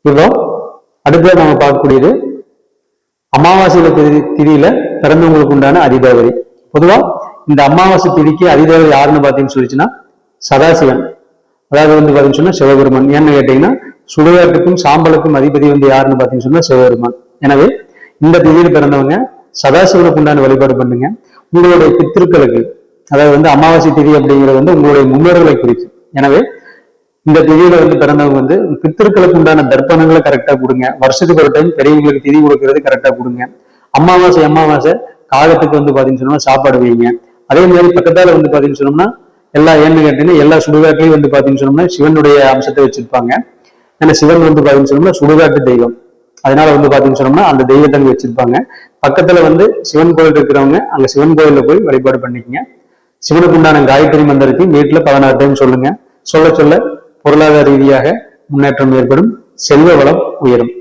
இப்போ அடுத்த நம்ம பார்க்கக்கூடியது அமாவாசையில திதியில பிறந்தவங்களுக்கு உண்டான அதிதேவதை. பொதுவா இந்த அமாவாசை திதிக்கு அதிதேவதை யாருன்னு பாத்தீங்கன்னு சொல்லிச்சுன்னா சதாசிவன். அதாவது பாத்தீங்கன்னு சொன்னா சிவபெருமான். ஏன்னு கேட்டீங்கன்னா சுடுகாட்டுக்கும் சாம்பலுக்கும் அதிபதி யாருன்னு பாத்தீங்கன்னு சொன்னா சிவபெருமான். எனவே இந்த திதியில பிறந்தவங்க சதாசிவனுக்கு உண்டான வழிபாடு பண்ணுங்க. உங்களுடைய பித்திருக்களுக்கு, அதாவது அமாவாசை திதி அப்படிங்கிறது உங்களுடைய முன்னோர்களை குறித்து. எனவே இந்த திதியில பிறந்தவங்க பித்திருக்களுக்கு உண்டான தர்ப்பணங்களை கரெக்டா கொடுங்க. வருஷத்துக்கு ஒரு டைம் பெரியவங்களுக்கு திதி கொடுக்கறது கரெக்டா கொடுங்க. அமாவாசை காலத்துக்கு பாத்தீங்கன்னு சொன்னா சாப்பாடு வைங்க. அதே மாதிரி பக்கத்தால பாத்தீங்கன்னு சொன்னோம்னா எல்லா ஏன்னு கேட்டீங்கன்னா எல்லா சுடுகாட்டையும் பாத்தீங்கன்னு சொன்னோம்னா சிவனுடைய அம்சத்தை வச்சிருப்பாங்க. ஏன்னா சிவன் பாத்தீங்கன்னு சொன்னோம்னா சுடுகாட்டு தெய்வம். அதனால பாத்தீங்கன்னு சொன்னோம்னா அந்த தெய்வத்தை அங்க வச்சிருப்பாங்க. பக்கத்துல சிவன் கோயில் இருக்கிறவங்க அங்க சிவன் கோயில போய் வழிபாடு பண்ணிக்கங்க. சிவனுக்கு உண்டான காயத்ரி மந்திரத்தையும் வீட்டுல 16 டைம் சொல்லுங்க. சொல்ல சொல்ல பொருளாதார ரீதியாக முன்னேற்றம் ஏற்படும், செல்வ வளம் உயரும்.